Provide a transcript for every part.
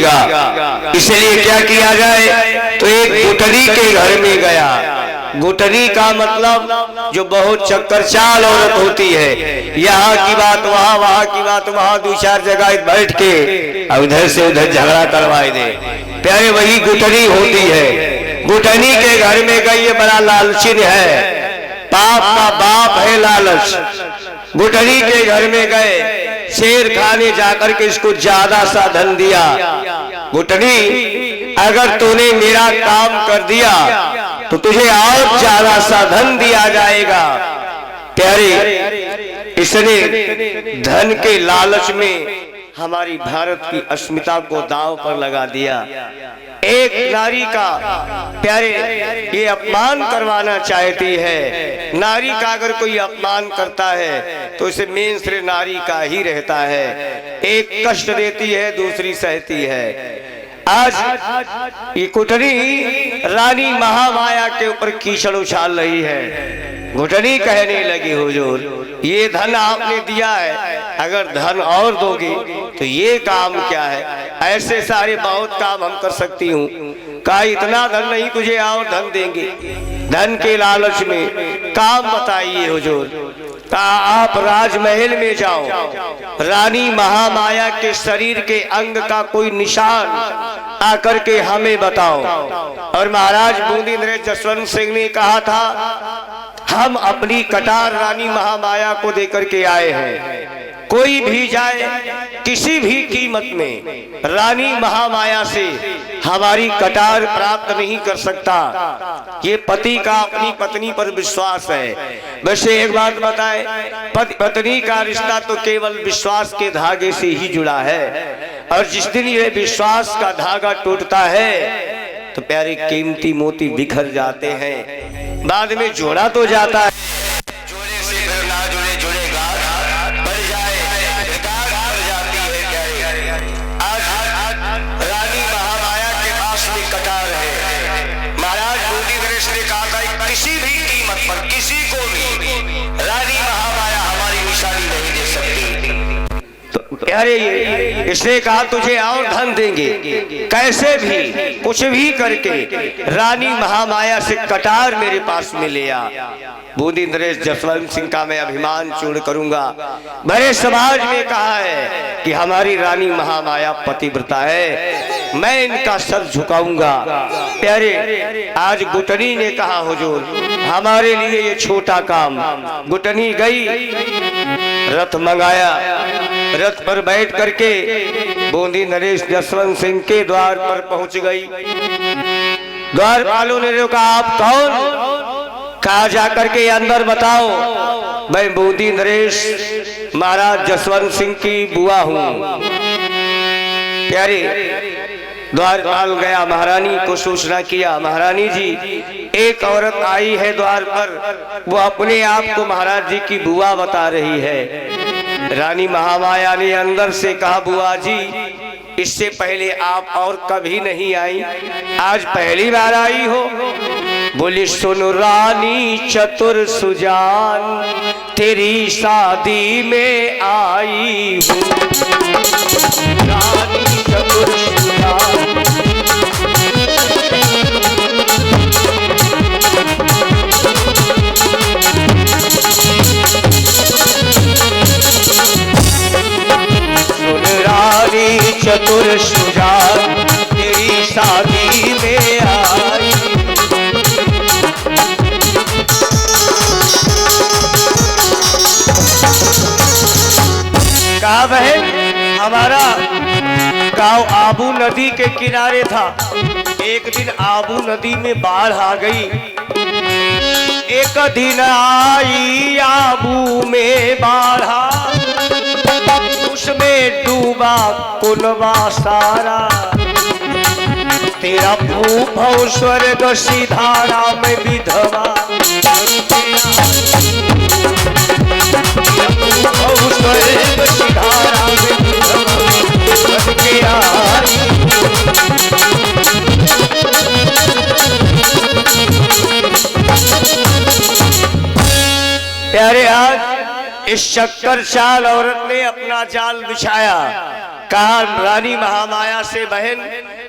जाएगा, इसलिए क्या किया जाए। तो एक गुटरी के घर में गया। गुटरी का मतलब जो बहुत चक्करचाल औरत होती है, यहाँ की बात वहाँ, वहाँ की बात वहाँ, दो चार जगह बैठ के उधर से उधर झगड़ा करवाए दे। प्यारे वही गुटरी होती है। गुटरी के घर में गई, ये बड़ा लालचिन है, पाप का बाप है लालच। गुटरी के घर में गए, शेर खाने जाकर के इसको ज्यादा सा धन दिया। गुटरी, अगर तूने मेरा काम कर दिया तो तुझे और ज्यादा सा धन दिया जाएगा। प्यारे, इसने धन के लालच में हमारी भारत की अस्मिता को दांव पर लगा दिया। एक नारी का, प्यारे, ये अपमान करवाना चाहती है। नारी का अगर कोई अपमान करता है तो इसे मेन श्रेय नारी का ही रहता है। एक कष्ट देती है, दूसरी सहती है। आज ये गुटरी रानी महामाया के ऊपर कीचड़ उछाल रही है। गुटरी कहने लगी, हुजूर ये धन आपने दिया है, अगर धन और दोगे तो ये काम क्या है, ऐसे सारे बहुत काम हम कर सकती हूँ। कहा इतना धन नहीं, तुझे और धन देंगे। धन के लालच में काम बताइए हुजूर। कहा आप राजमहल में जाओ, रानी महामाया के शरीर के अंग का कोई निशान आकर के हमें बताओ। और महाराज बूंदी नरेश जसवंत सिंह ने कहा था, हम अपनी कटार रानी महामाया को देकर के आए हैं। कोई भी जाए किसी भी कीमत में रानी महामाया से हमारी कटार प्राप्त नहीं कर सकता। ये पति का अपनी पत्नी पर विश्वास है। वैसे एक बात बताए, पति पत्नी का रिश्ता तो केवल विश्वास के धागे से ही जुड़ा है, और जिस दिन ये विश्वास का धागा टूटता है तो प्यारे कीमती मोती बिखर जाते हैं। बाद में जोड़ा तो जाता है, जोड़े से फिर ना जुड़े, जुड़ेगा बढ़ जाए, बेकार बढ़ जाती है। आज रानी महामाया के पास भी कटार है। महाराज बूंदी नरेश ने कहा था, किसी भी कीमत पर किसी को भी रानी महामाया हमारी निशानी नहीं दे सकती। प्यारे, इसने कहा तुझे और धन देंगे, कैसे भी कुछ भी करके रानी महामाया से कटार मेरे पास में ले आ। बूंदी नरेश जसवंत सिंह का मैं अभिमान चूर्ण करूंगा। बड़े समाज में कहा है कि हमारी रानी महामाया पतिव्रता है, मैं इनका सर झुकाऊंगा। प्यारे, आज गुटनी ने कहा हुजूर हमारे लिए ये छोटा काम। गुटनी गई, रथ मंगाया, रथ पर बैठ करके बूंदी नरेश जसवंत सिंह के द्वार पर पहुंच गई। द्वार वालों ने रोका, आप कौन? कहा जाकर के अंदर बताओ, मैं बूंदी नरेश महाराज जसवंत सिंह की बुआ हूँ। प्यारे, द्वारपाल गया, महारानी को सूचना किया, महारानी जी एक औरत आई है द्वार पर, वो अपने आप को महाराज जी की बुआ बता रही है। रानी महामाया ने अंदर से कहा, बुआ जी इससे पहले आप और कभी नहीं आई, आज पहली बार आई हो। बोली, सुन रानी चतुर सुजान, तेरी शादी में आई हूँ। रानी चतुर सुजान, सुन रानी चतुर सुजान, तेरी शादी में आई। कहा बहन, हमारा गांव आबू नदी के किनारे था। एक दिन आबू नदी में बाढ़ आ गई। एक दिन आई आबू में बाढ़, उसमें डूबा कुलवा सारा। तेरा भूप स्वर्ग सिधारा में विधवा, स्वर्ग सिधारा में विधवा के आई। प्यारे, आज इस शक्कर चाल औरत ने अपना जाल बिछाया। कहा रानी महामाया से, बहन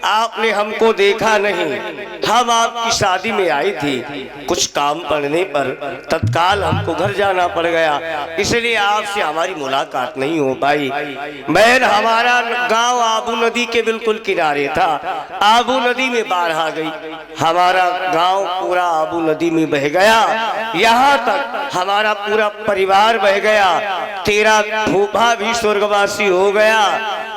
आपने हमको देखा नहीं, हम आपकी शादी में आई थी, कुछ काम पड़ने पर तत्काल हमको घर जाना पड़ गया, इसलिए आपसे हमारी मुलाकात नहीं हो पाई। बहन हमारा गांव आबू नदी के बिल्कुल किनारे था, आबू नदी में बाढ़ आ गई, हमारा गांव पूरा आबू नदी में बह गया, यहाँ तक हमारा पूरा परिवार बह गया, तेरा फूफा भी स्वर्गवासी हो गया,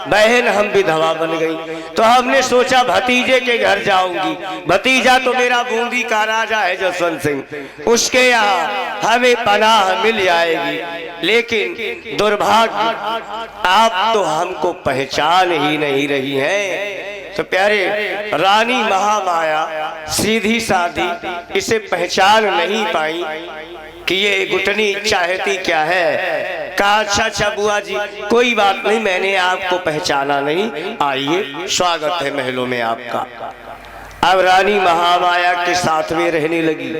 बहन हम विधवा बन गई। तो हमने सोचा भतीजे के घर जाऊंगी, भतीजा तो मेरा बूंदी का राजा है जसवंत सिंह, उसके यहाँ हमें पनाह मिल जाएगी, लेकिन दुर्भाग्य आप तो हमको पहचान ही नहीं रही हैं। तो प्यारे रानी महामाया सीधी सादी इसे पहचान नहीं पाई कि ये गुटनी चाहती क्या है। कहा अच्छा बुआ जी कोई बात नहीं, मैंने आपको पहचाना नहीं, आइए स्वागत है महलों में आपका। अब रानी महामाया के साथ में रहने लगी,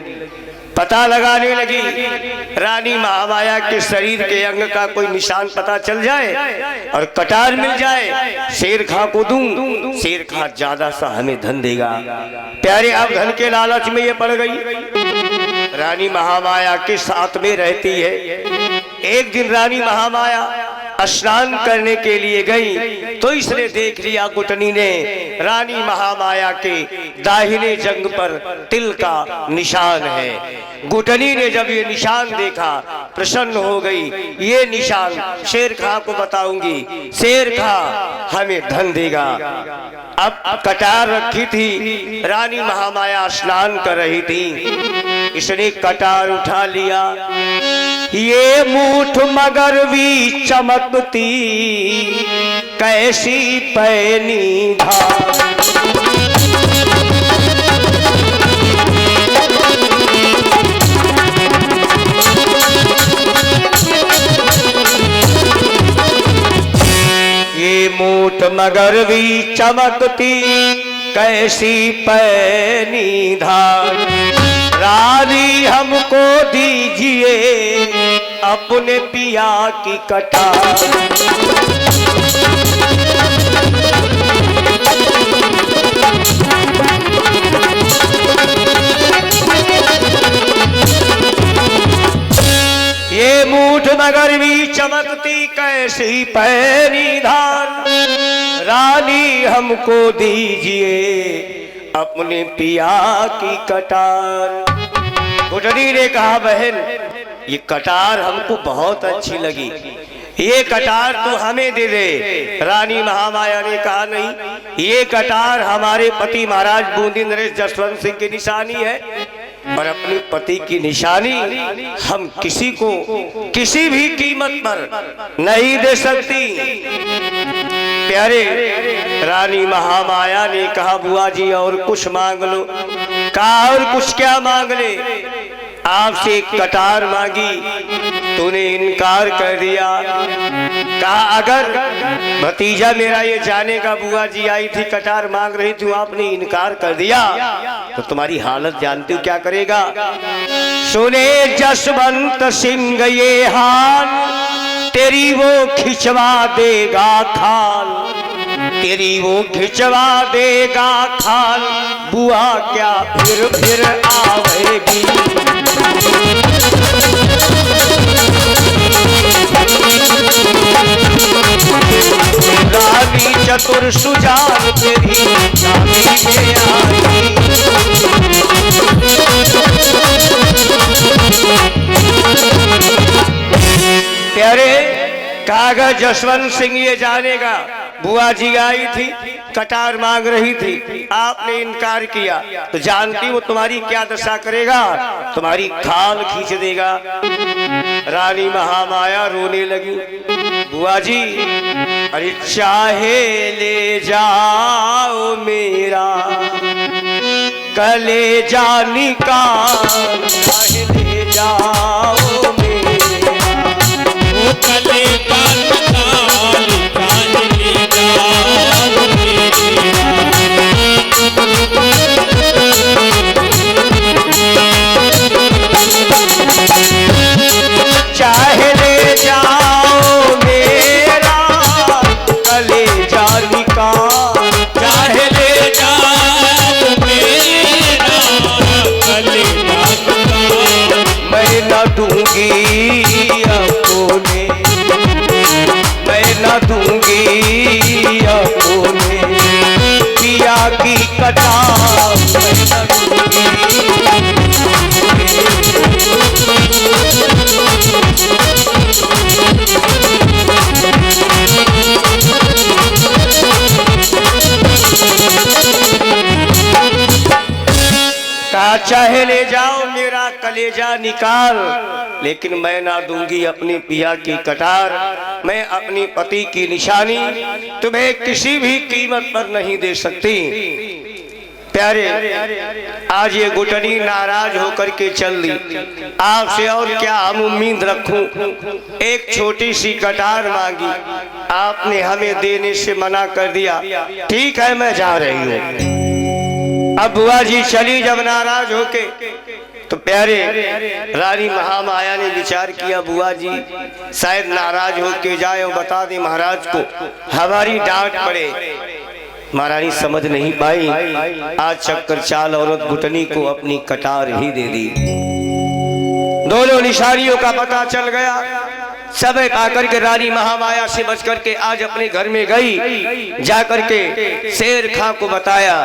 पता लगाने लगी, रानी महामाया के शरीर के अंग का कोई निशान पता चल जाए और कटार मिल जाए, शेर खां को दूं, शेर खां ज्यादा सा हमें धन देगा। प्यारे अब धन के लालच में ये पड़ गई, रानी महामाया के साथ में रहती है। एक दिन रानी महामाया स्नान करने के लिए गई तो इसने देख लिया गुटनी ने रानी महामाया के दाहिने जंग पर तिल का निशान है। गुटनी ने जब ये निशान देखा प्रसन्न हो गई, ये निशान शेर खां को बताऊंगी, शेर खां हमें धन देगा। अब कटार रखी थी, रानी महामाया स्नान कर रही थी, इसने कटार उठा लिया, ये मूठ मगर भी चमकती कैसी पैनी धार, ये मूठ मगर भी चमकती कैसी पैनी धार, रानी हमको दीजिए अपने पिया की कटार। ये मूठ मगर भी चमकती कैसी पैनी धार, रानी हमको दीजिए अपने पिया की कटार। गुटनी ने कहा बहन ये कटार हमको बहुत अच्छी लगी, ये कटार तो हमें दे दे। रानी महामाया ने कहा नहीं, ये कटार हमारे पति महाराज बूंदी नरेश जसवंत सिंह की निशानी है और अपने पति की निशानी हम किसी को किसी भी कीमत पर नहीं दे सकती। प्यारे रानी महामाया ने कहा बुआ जी और कुछ मांग लो। कहा और कुछ क्या मांग ले, आपसे एक कटार मांगी, तूने इनकार कर दिया। कहा अगर भतीजा मेरा ये जानेगा बुआ जी आई थी कटार मांग रही थी, आपने इनकार कर दिया तो तुम्हारी हालत जानती हूँ क्या करेगा। सुने जसवंत सिंह ये हाल, तेरी वो खिंचवा देगा खाल, तेरी वो खिंचवा देगा खाल, बुआ क्या फिर आवेगी। रानी चतुर सुजान तेरी रानी में आई, प्यारे कागज जसवंत सिंह ये जानेगा बुआ जी आई थी कटार मांग रही थी, आपने इनकार किया तो जानती वो तुम्हारी क्या दशा करेगा, तुम्हारी खाल खींच देगा। रानी महामाया रोने लगी, बुआ जी अरे चाहे ले जाओ मेरा कलेजा निकाल, चाहे ले जाओ मेरा वो कलेजा निकाल, चाहे ले जाओ मेरा। चाहे ले जाओ मेरा कलेजा की कटार मैं न दूंगी। कहा चाहे ले जाओ मेरा कलेजा निकाल, लेकिन मैं ना दूंगी अपने पिया की कटार। मैं अपनी पति की निशानी तुम्हें किसी भी कीमत पर नहीं दे सकती। प्यारे, आज ये गुटनी नाराज होकर के चल दी। आपसे और क्या हम उम्मीद रखूं? एक छोटी सी कटार मांगी, आपने हमें देने से मना कर दिया। ठीक है, मैं जा रही हूँ। अब बुआ जी चली जब नाराज होके, तो प्यारे रानी महामाया ने विचार किया, बुआ जी शायद नाराज होके जाए और बता दे महाराज को हमारी डांट पड़े। महारानी समझ नहीं पाई। आज चक्कर चाल औरत गुटनी को अपनी कटार ही दे दी। दोनों निशानियों का पता चल गया। समय पाकर के रानी महामाया से बच करके आज अपने घर में गई। जाकर के शेर खां को बताया,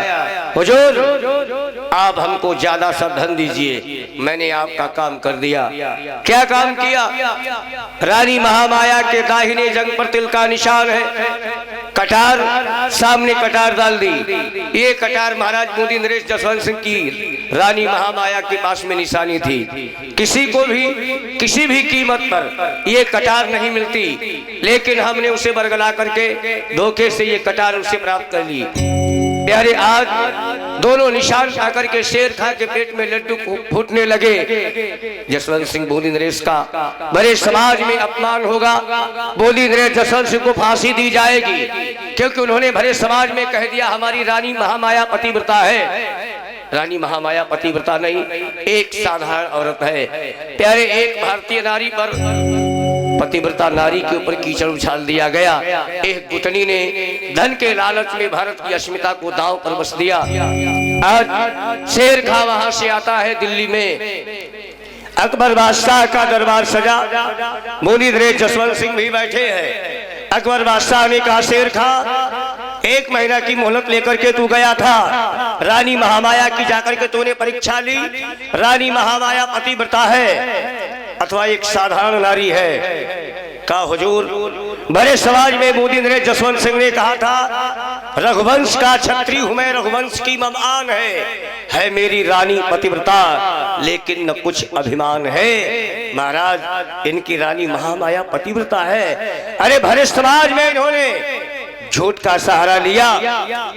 हुजूर आप हमको ज्यादा सा धन दीजिए, मैंने आपका काम कर दिया। क्या काम किया? रानी महामाया के दाहिने जंग पर तिल का निशान है। कटार सामने कटार डाल दी। ये कटार महाराज मोदी नरेश जसवंत सिंह की रानी महामाया के पास में निशानी थी। किसी को भी किसी भी कीमत पर ये कटार नहीं मिलती, लेकिन हमने उसे बरगला करके धोखे से ये कटार उसे प्राप्त कर ली। प्यारे, आज दोनों निशान आकर के शेर खां के पेट में लड्डू फूटने लगे। जसवंत सिंह बोली नरेश का बड़े समाज में अपमान होगा। बोली नरेश जसवंत सिंह को फांसी दी जाएगी, क्योंकि उन्होंने भरे समाज में कह दिया हमारी रानी महामाया पतिव्रता है। रानी महामाया पतिव्रता नहीं, एक साधारण औरत है। प्यारे, एक भारतीय नारी पर पतिव्रता नारी के ऊपर कीचड़ उछाल दिया गया। एक गुटनी ने धन के लालच में भारत की अस्मिता को दांव पर बस दिया। आज शेर खां वहां से आता है दिल्ली में। अकबर बादशाह का दरबार सजा, मोदी नरेश जसवंत सिंह भी बैठे हैं। अकबर बादशाह ने कहा, शेर खां 1 महीना की मोहलत लेकर के तू गया था, रानी महामाया की जाकर के तूने परीक्षा ली। रानी महामाया पतिव्रता है अथवा एक साधारण नारी है? का हुजूर बड़े समाज में मोदी नरेश जसवंत सिंह ने कहा था, रघुवंश का क्षत्रिय हूं मैं, रघुवंश की ममान है मेरी रानी पतिव्रता, लेकिन न कुछ अभिमान है। महाराज, इनकी रानी महामाया पतिव्रता है। अरे भरे समाज में इन्होंने झूठ का सहारा लिया।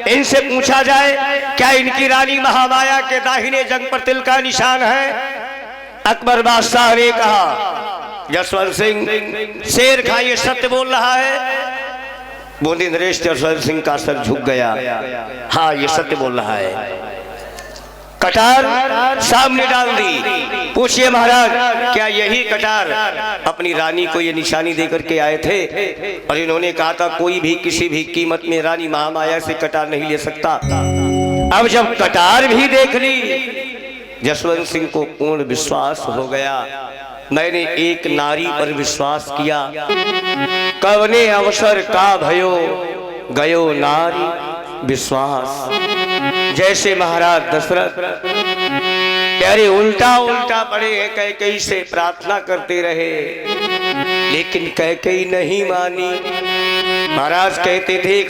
इनसे पूछा जाए क्या इनकी रानी महामाया के दाहिने जंग पर तिल का निशान है? अकबर बादशाह ने कहा, जसवंत सिंह शेर खां ये सत्य बोल रहा है। मोदी नरेश जसवंत सिंह का सर झुक गया। हाँ, ये सत्य बोल रहा है। कटार सामने डाल दी। पूछिए महाराज, क्या यही कटार अपनी रानी को ये निशानी देकर के आए थे? और इन्होंने कहा था कोई भी किसी भी कीमत में रानी महामाया से कटार नहीं ले सकता। अब जब कटार भी देख ली, जसवंत सिंह को पूर्ण विश्वास हो गया। मैंने एक नारी पर विश्वास किया, कवने अवसर का भयो गयो नारी विश्वास। जैसे महाराज दशरथ प्यारे उल्टा उल्टा पड़े हैं, कैकेयी से प्रार्थना करते रहे, लेकिन कैकेयी नहीं मानी। महाराज कहते थे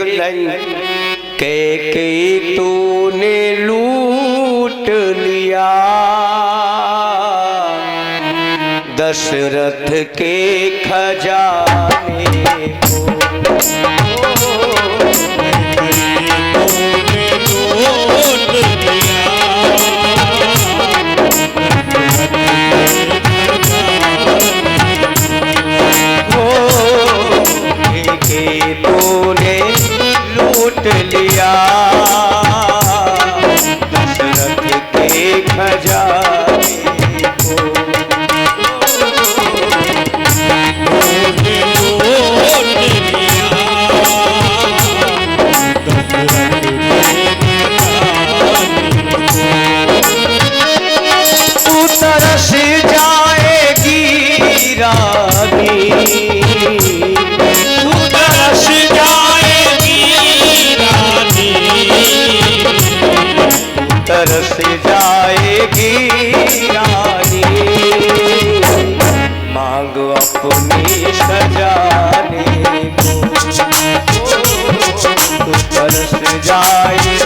कैकेयी तूने लूट लिया दशरथ के खजाने को। तूने लूट लिया दशरथ के खजाने को। तू तरस जाएगी रानी, तू तरस जाएगी रानी, सजाए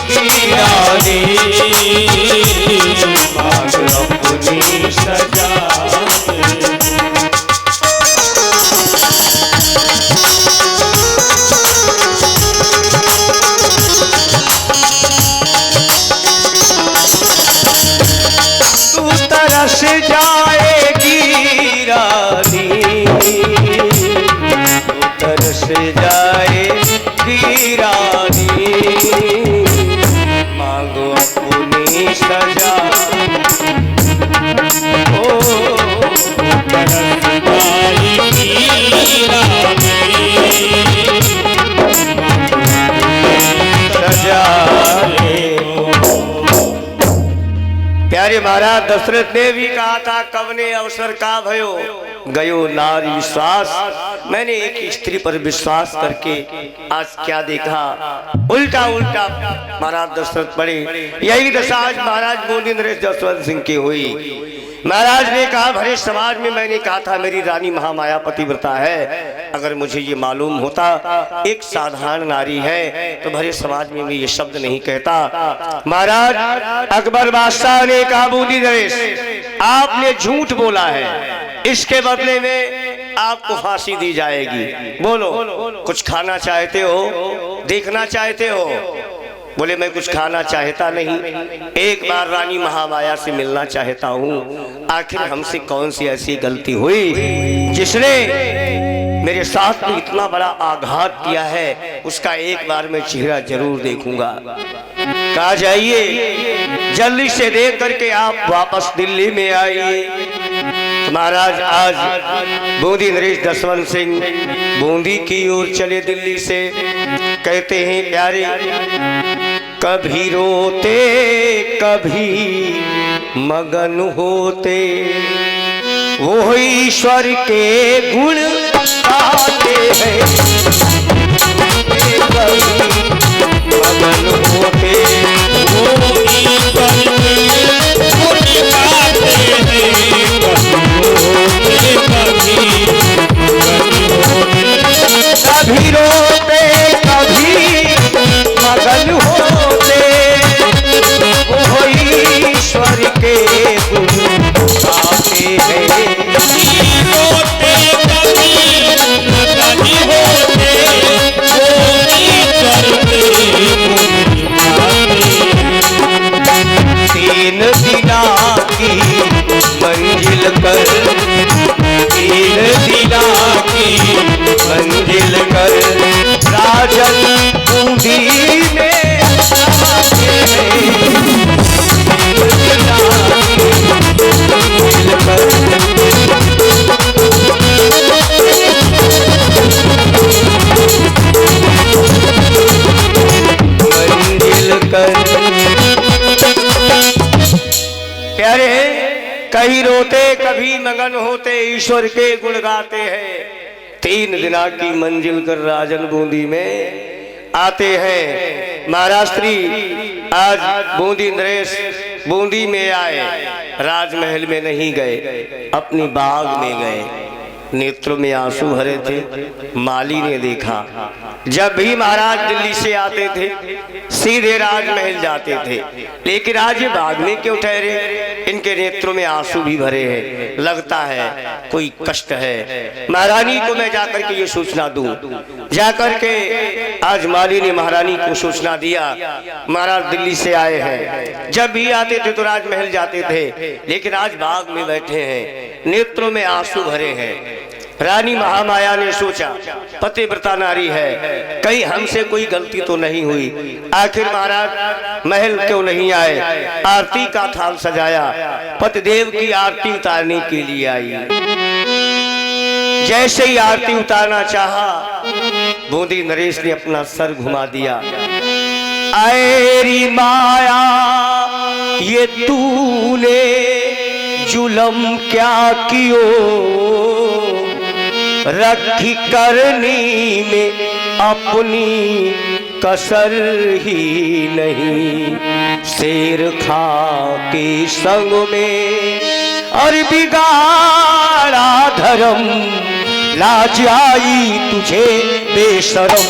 वीरानी मांग अपनी सजाए। तू तरस जाएगी रानी, तू तरस जाएगी रानी मांगो अपनी सजा। ओ तरस जाएगी रानी सजा। प्यारे महाराज दशरथ ने भी कहा था कवने अवसर का भयो गयो नारी विश्वास। मैंने एक स्त्री पर विश्वास करके आज क्या देखा, उल्टा उल्टा महाराज दशरथ पड़े। यही दशा आज महाराज बूंदी नरेश जसवंत सिंह की हुई। महाराज ने कहा भरे समाज में मैंने कहा था मेरी रानी महामाया पतिव्रता है, अगर मुझे ये मालूम होता एक साधारण नारी है तो भरे समाज में मैं ये शब्द नहीं कहता। महाराज अकबर बादशाह ने कहा बूंदी नरेश आपने झूठ बोला है, इसके बदले में आपको फांसी दी जाएगी। बोलो कुछ खाना चाहते हो, देखना चाहते हो? बोले मैं कुछ खाना चाहता नहीं, एक बार रानी महामाया से मिलना चाहता हूँ। आखिर हमसे कौन सी ऐसी गलती हुई जिसने मेरे साथ में इतना बड़ा आघात किया है, उसका एक बार मैं चेहरा जरूर देखूंगा। कहा जाइए जल्दी से देख करके आप वापस दिल्ली में आइए। महाराज आज बूंदी नरेश जसवंत सिंह बूंदी की ओर चले दिल्ली से। कहते हैं प्यारे कभी रोते कभी मगन होते, वो ईश्वर के गुण गाते हैं। कभी मगन होते वो ईश्वर के गुण गाते हैं। कभी रोते कभी मगन होते, वो ईश्वर के गुण गाते हैं। रोते कभी मगन होते, वो ईश्वर के गुण गाते हैं। तीन दिना की मंजिल पर, तीन दिना की मंजिल कर राजन बूंदी में आते हैं। मंजिल कर मंजिल कर। प्यारे कहीं रोते कभी मगन होते, ईश्वर के गुण गाते हैं। तीन दिना की मंजिल कर राजन बूंदी में आते हैं। महाराष्ट्री आज बूंदी नरेश बूंदी में आए, राजमहल में नहीं गए, अपनी बाग में गए। नेत्रों में आंसू भरे थे। माली ने देखा जब भी महाराज दिल्ली से आते थे सीधे राजमहल जाते थे, लेकिन आज ये बाग में क्यों ठहरे? इनके नेत्रों में आंसू भी भरे हैं, लगता है कोई कष्ट है। महारानी को मैं जाकर के ये सूचना दूं। जाकर के आज माली ने महारानी को सूचना दिया महाराज दिल्ली से आए हैं। जब भी आते थे तो राजमहल जाते थे, लेकिन आज बाग में बैठे हैं, नेत्रों में आंसू भरे हैं। रानी महामाया ने सोचा पतिव्रता नारी है, कहीं हमसे कोई गलती तो नहीं हुई। आखिर महाराज महल क्यों नहीं आए? आरती का थाल सजाया, पतिदेव की आरती उतारने के लिए आई। जैसे ही आरती उतारना चाहा, बूंदी नरेश ने अपना सर घुमा दिया। ऐरी माया ये तूने जुल्म क्या कियो, रखी करनी में अपनी कसर ही नहीं। शेर खा के संग में और बिगाड़ा धर्म, लाज आई तुझे बेशरम।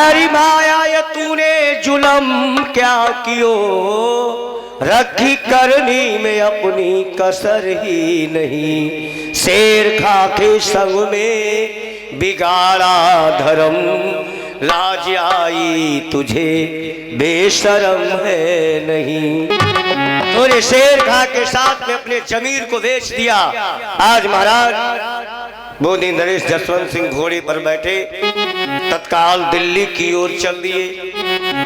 प्यारी माया ये तूने जुलम क्या कियो, रखी करनी में अपनी कसर ही नहीं। शेर खा के संग में बिगाड़ा धर्म, लाज आई तुझे बेशरम है नहीं। तूने शेर खा के साथ में अपने जमीर को बेच दिया। आज महाराज वो दिन नरेश जसवंत सिंह घोड़े पर बैठे तत्काल दिल्ली की ओर चल दिए।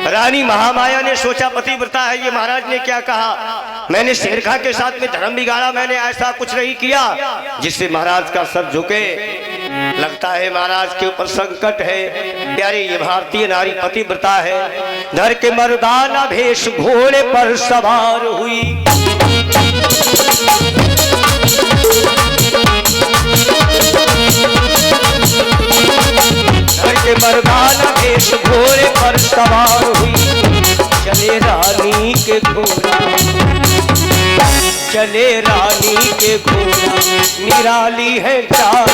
रानी महामाया ने सोचा पतिव्रता है ये, महाराज ने क्या कहा, मैंने शेर खा के साथ में धर्म बिगाड़ा, मैंने ऐसा कुछ नहीं किया जिससे महाराज का सर झुके। लगता है महाराज के ऊपर संकट है। प्यारे ये भारतीय नारी पतिव्रता है, घर के मर्दाना भेष घोड़े पर सवार हुई। घर के मर्दाना भेष घोड़े पर सवार हुई। चले रानी के घोड़ा, चले रानी के घोड़ा, निराली है चाल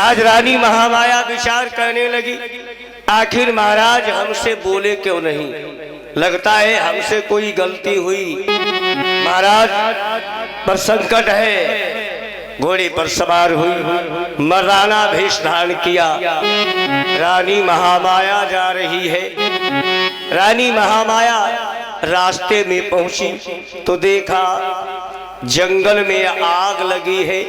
आज रानी महामाया विचार करने लगी, आखिर महाराज हमसे बोले क्यों नहीं, लगता है हमसे कोई गलती हुई, महाराज पर संकट है। घोड़े पर सवार हुई, मर्दाना भेष धारण किया। रानी महामाया जा रही है। रानी महामाया रास्ते में पहुंची तो देखा जंगल में आग लगी है,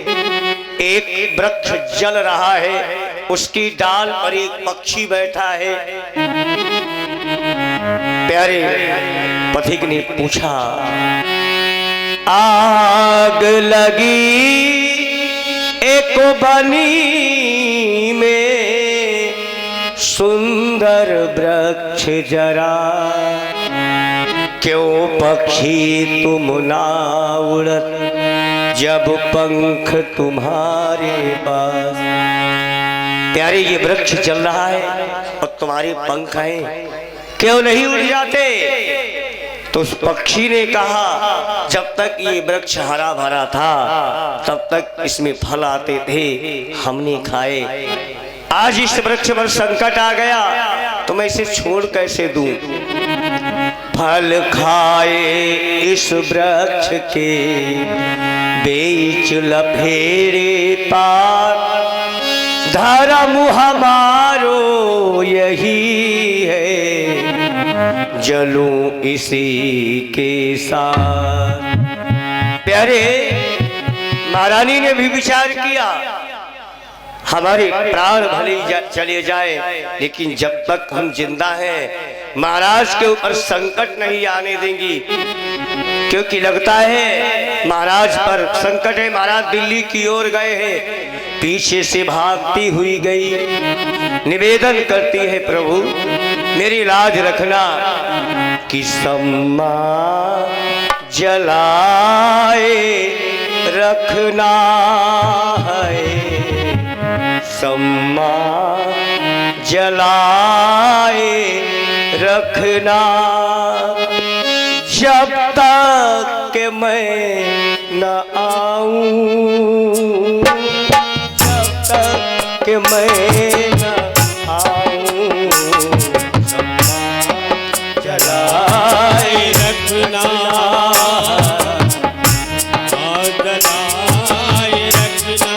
एक वृक्ष जल रहा है, उसकी डाल पर एक पक्षी बैठा है। प्यारे पथिक ने पूछा, आग लगी एक बनी में, सुंदर वृक्ष जरा, क्यों पक्षी तुम ना उड़त, जब पंख तुम्हारे पास। प्यारे ये वृक्ष चल रहा है और तुम्हारे पंख हैं, क्यों नहीं उड़ जाते। तो उस पक्षी ने कहा, जब तक ये वृक्ष हरा भरा था तब तक इसमें फल आते थे, हमने खाए। आज इस वृक्ष पर संकट आ गया तो मैं इसे छोड़ कैसे दूं। फल खाए इस वृक्ष के बीच लफेरे पार, धर्म हमारो यही है, जलूं इसी के साथ। प्यारे महारानी ने भी विचार किया, हमारे प्राण भले चले जाए लेकिन जब तक हम जिंदा हैं महाराज के ऊपर संकट नहीं आने देंगी, क्योंकि लगता है महाराज पर संकट है। महाराज दिल्ली की ओर गए हैं, पीछे से भागती हुई गई, निवेदन करती है, प्रभु मेरी लाज रखना कि सम्मा जलाए रखना है, सम्मा जलाए रखना, जब तक के मैं न आऊं, जब तक के मैं न आऊं, सम्मा जलाए रखना, जलाए रखना,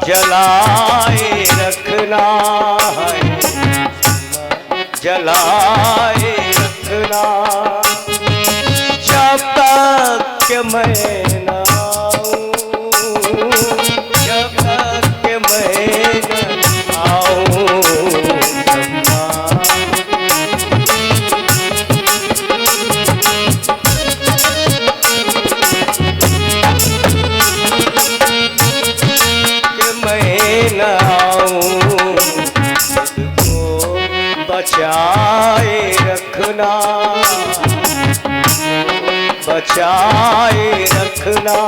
जलाए रखना है, जलाए रखना, जब तक के मैं न आऊं, जब तक के मैं न आऊं, बचाए रखना, बचाए रखना।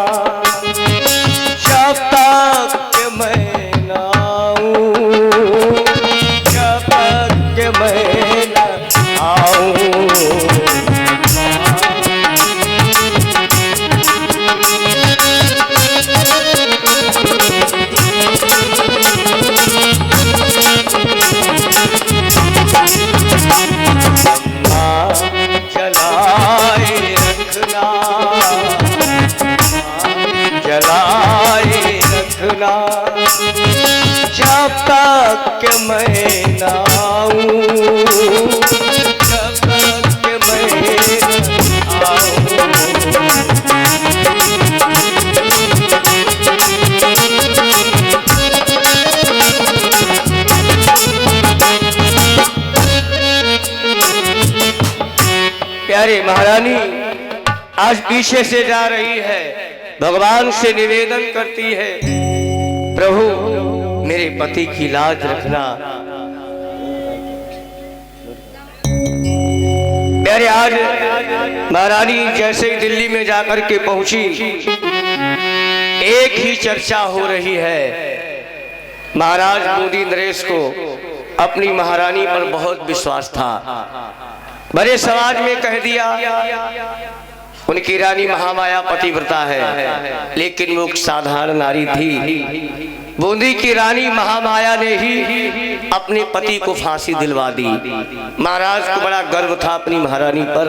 प्यारे महारानी आज पीछे से जा रही है, भगवान से निवेदन करती है, प्रभु मेरे पति की लाज रखना। प्यारे आज महारानी जैसे ही दिल्ली में जाकर के पहुंची, एक ही चर्चा हो रही है, महाराज मोदी नरेश को अपनी महारानी पर बहुत विश्वास था। बड़े समाज में कह दिया उनकी रानी महामाया पतिव्रता है, लेकिन वो साधारण नारी थी। बूंदी की रानी महामाया ने ही अपने पति को फांसी दिलवा दी। महाराज को बड़ा गर्व था अपनी महारानी पर,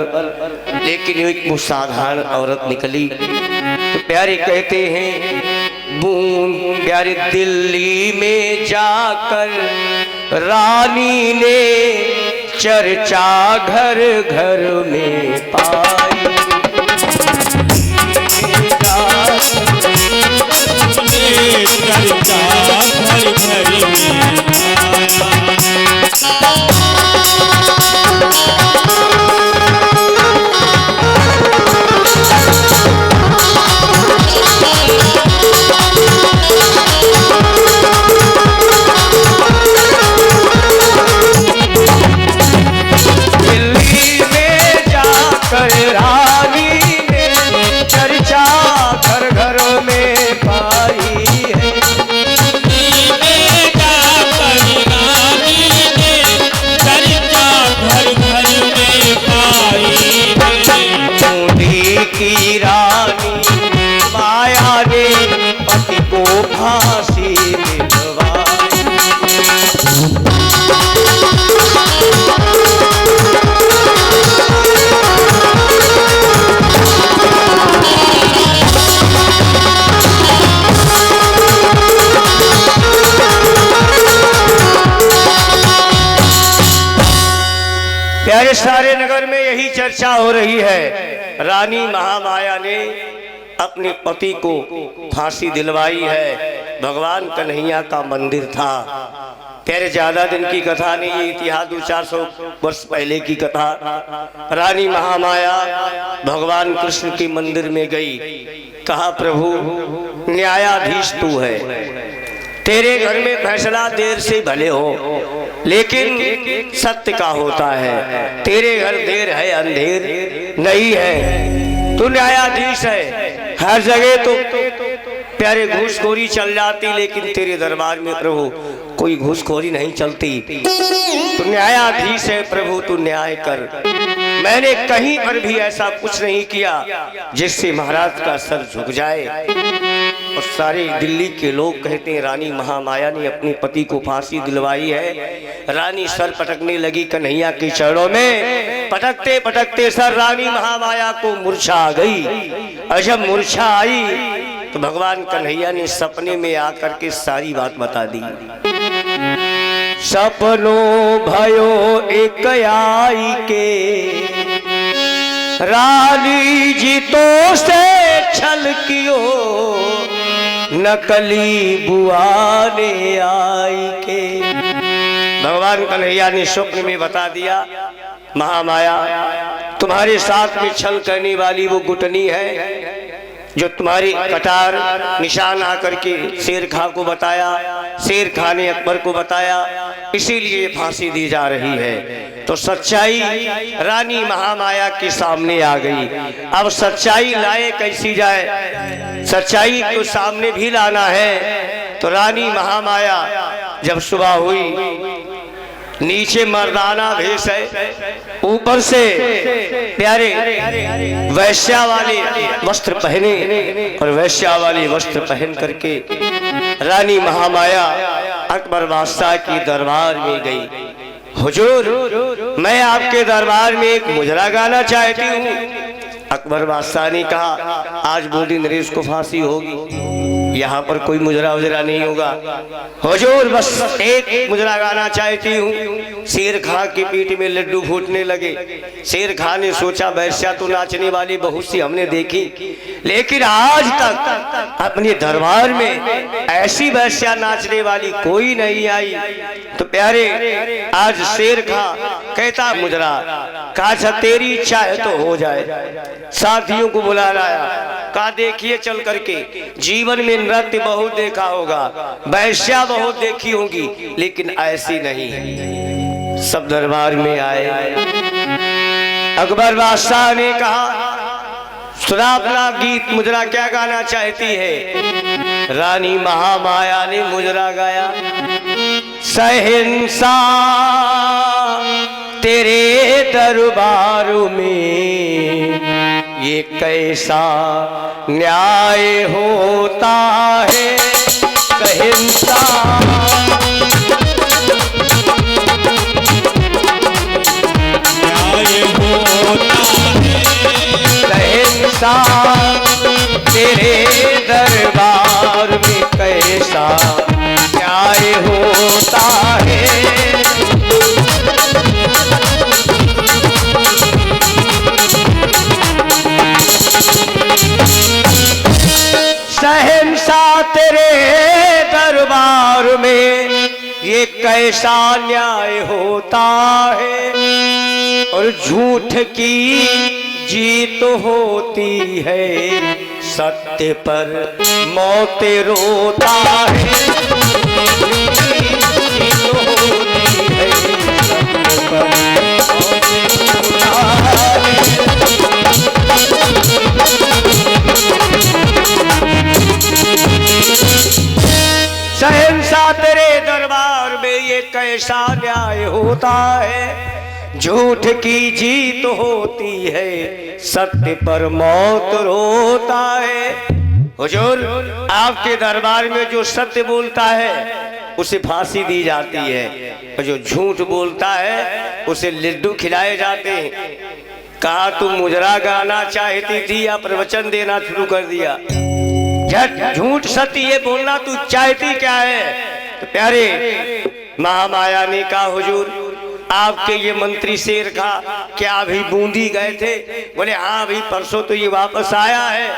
लेकिन एक साधारण औरत निकली। तो प्यारे कहते हैं बूंद प्यारे दिल्ली में जाकर रानी ने चर्चा घर घर में पाई। चर्चा घर घर में दिल्ली में जाकर रानी ने चर्चा घर घर में पाई है। मोदी की रानी माया ने पति को फांसी दिलवाई। प्यारे सारे नगर में यही चर्चा हो रही है, रानी महामाया ने अपने पति को फांसी दिलवाई है। भगवान कन्हैया का मंदिर था। प्यारे ज्यादा दिन की कथा नहीं, ये इतिहास 200-400 वर्ष पहले की कथा। रानी महामाया भगवान कृष्ण के मंदिर में गई, कहा प्रभु न्यायाधीश तू है, तेरे घर में फैसला देर से भले हो, लेकिन सत्य का होता है। तेरे घर देर है अंधेर नहीं है, तू न्यायाधीश है। हर जगह तो प्यारे घूसखोरी चल जाती, लेकिन तेरे दरबार में प्रभु कोई घूसखोरी नहीं चलती। तू न्यायाधीश है प्रभु, तू न्याय कर। मैंने कहीं पर भी ऐसा कुछ नहीं किया जिससे महाराज का सर झुक जाए। और सारे दिल्ली के लोग कहते हैं रानी महामाया ने अपने पति को फांसी दिलवाई है। रानी सर पटकने लगी कन्हैया के चरणों में, पटकते पटकते सर रानी महामाया को मूर्छा आ गई। और जब मूर्छा आई तो भगवान कन्हैया ने सपने में आकर के सारी बात बता दी। सपनों भयो एक आई के रानी जी तो से छल कियो, नकली बुआ ने आई के। भगवान कन्हैया ने स्वप्न में बता दिया महामाया तुम्हारे साथ में छल करने वाली वो गुटनी है जो तुम्हारी कटार निशान आकर के शेर खां को बताया, शेर खां ने अकबर को बताया, इसीलिए फांसी दी जा रही है। तो सच्चाई रानी महामाया के सामने आ गई। अब सच्चाई लाए कैसी जाए, सच्चाई को सामने भी लाना है। तो रानी महामाया जब सुबह हुई, नीचे मर्दाना भेष है, ऊपर से प्यारे वैश्या वाले वस्त्र पहने, और वैश्या वाले वस्त्र पहन करके रानी महामाया अकबर बादशाह की दरबार में गई। हुजूर मैं आपके दरबार में एक मुजरा गाना चाहती हूँ। अकबर बादशाह ने कहा आज मोदी नरेश को फांसी होगी, यहाँ पर कोई मुजरा उजरा नहीं होगा। हुजूर बस एक मुजरा गाना चाहती हूँ। शेर खां की पीठ में लड्डू फूटने लगे। शेर खां ने सोचा वैश्या तो नाचने वाली बहुत सी हमने देखी, लेकिन आज तक अपने दरबार में ऐसी वैश्या नाचने वाली कोई नहीं आई। तो प्यारे आज शेर खां कहता मुजरा कहा तेरी इच्छा है तो हो जाए। साथियों को बुला लाया, कहा देखिए चल करके, जीवन में नृत्य बहुत देखा होगा, वैश्या बहुत देखी होगी, लेकिन ऐसी नहीं। सब दरबार में आए। अकबर बादशाह ने कहा सुना अपना गीत, मुजरा क्या गाना चाहती है? रानी महामाया ने मुजरा गाया, सहंसा तेरे दरबार में ये कैसा न्याय होता है, सहंसा न्याय होता तेरे दरबार में कैसा न्याय होता है। शहंशाह तेरे दरबार में ये कैसा न्याय होता है, और झूठ की जीत होती है, सत्य पर मौत रोता है। जीत होती है, सत्य पर मौत रोता है। शहंशाह तेरे दरबार में ये कैसा न्याय होता है, झूठ की जीत होती है, सत्य पर मौत रोता है। हुजूर आपके दरबार में जो सत्य बोलता है उसे फांसी दी जाती है, और जो झूठ बोलता है उसे लड्डू खिलाए जाते हैं। कहा तुम मुजरा गाना चाहती थी या प्रवचन देना शुरू कर दिया? झूठ सत्य ये बोलना तू चाहती क्या है? तो प्यारे महामाया ने कहा हुजूर आपके ये मंत्री शेर खां क्या अभी बूंदी गए थे? बोले हाँ अभी परसों तो ये वापस आया है।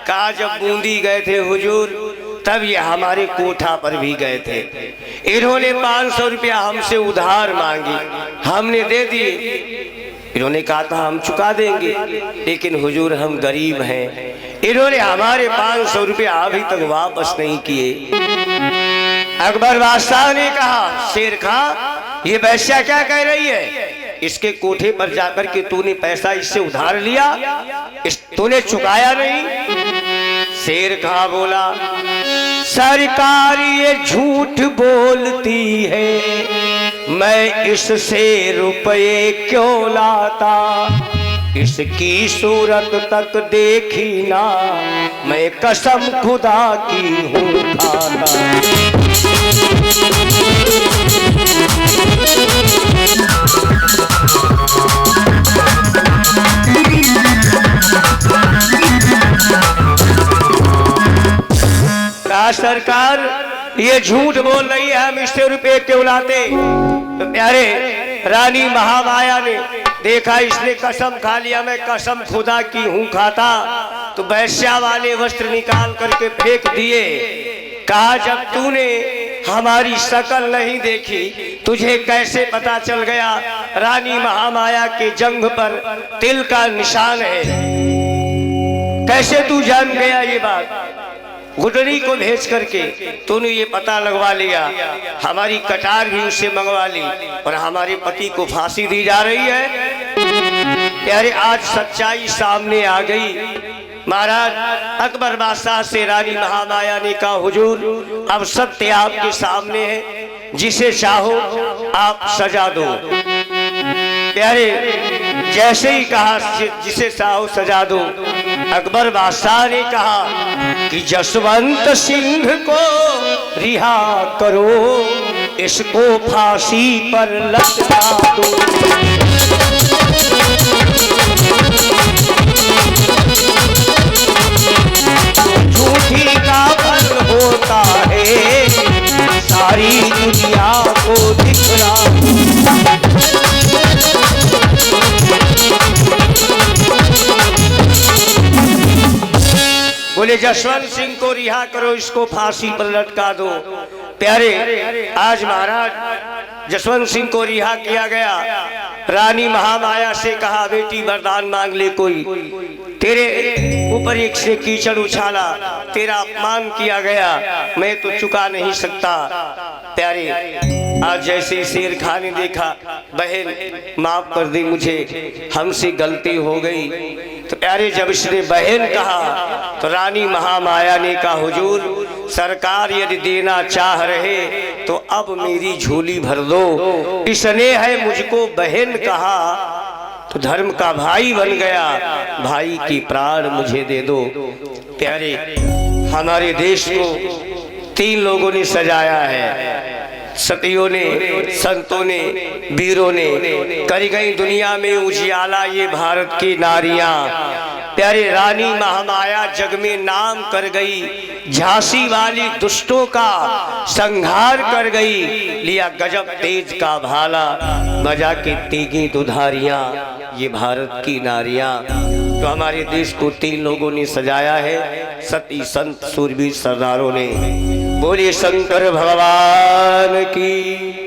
कहा जब बूंदी गए थे हुजूर तब ये हमारे कोठा पर भी गए थे, इन्होंने 500 रुपया हमसे उधार मांगी, हमने दे दिए। इन्होंने कहा था हम चुका देंगे, लेकिन हुजूर हम गरीब हैं, इन्होंने हमारे 500 रुपया अभी तक वापस नहीं किए। अकबर बादशाह ने कहा शेर खां ये वैश्या क्या कह रही है? इसके कोठे पर जाकर के तूने पैसा इससे उधार लिया, तूने चुकाया नहीं। शेर खां बोला सरकार ये झूठ बोलती है, मैं इससे रुपये क्यों लाता, इसकी सूरत तक देखी ना, मैं कसम खुदा की हूँ खाता। कहा सरकार ये झूठ बोल रही है, हम इससे रुपए क्यों लाते? तो प्यारे रानी महामाया ने देखा इसने कसम खा लिया, मैं कसम खुदा की हूँ खाता, तो वैश्या वाले वस्त्र निकाल करके फेंक दिए। कहा जब तूने हमारी शक्ल नहीं देखी तुझे कैसे पता चल गया रानी महामाया के जंघ पर तिल का निशान है? कैसे तू जान गया ये बात? गुडरी को भेज करके तूने ये पता लगवा लिया, हमारी कटार भी उससे मंगवा ली, और हमारे पति को फांसी दी जा रही है। प्यारे आज सच्चाई सामने आ गई। महाराज अकबर बादशाह से रानी महामाया ने कहा हुजूर अब सत्य आपके सामने है, जिसे चाहो आप सजा दो। प्यारे जैसे ही कहा जिसे चाहो सजा दो, अकबर बादशाह ने कहा कि जसवंत सिंह को रिहा करो, इसको फांसी पर लटका दो। झूठी का फल होता है, सारी दुनिया को दिखला। बोले बोले जसवंत सिंह को रिहा करो, इसको फांसी पर लटका दो। प्यारे, आज महाराज जसवंत सिंह को रिहा किया गया। रानी महामाया से कहा, बेटी वरदान मांग ले कोई, तेरे ऊपर एक से कीचड़ उछाला, तेरा अपमान किया गया, मैं तो चुका नहीं सकता। प्यारे, आज जैसे शेर खान ने देखा, बहन माफ कर दे मुझे, हमसे गलती हो गई। तो प्यारे, जब इसने बहन कहा तो रानी महामाया ने कहा, हुजूर सरकार यदि देना चाह रहे तो अब मेरी झोली भर दो। इसने है मुझको बहन कहा तो धर्म का भाई बन गया, भाई की प्राण मुझे दे दो। प्यारे, हमारे देश को 3 लोगों ने सजाया है, सतियों ने, संतों ने, वीरों ने। करी गई दुनिया में उजियाला ये भारत की नारियां। प्यारे, रानी महामाया जग में नाम कर गई, झांसी वाली दुष्टों का संहार कर गई, लिया गजब तेज का भाला, बजा के तीगी दुधारियां ये भारत की नारियां। तो हमारे देश को 3 लोगों ने सजाया है, सती, संत, सूरवीर, सरदारों ने। बोलिए शंकर भगवान की।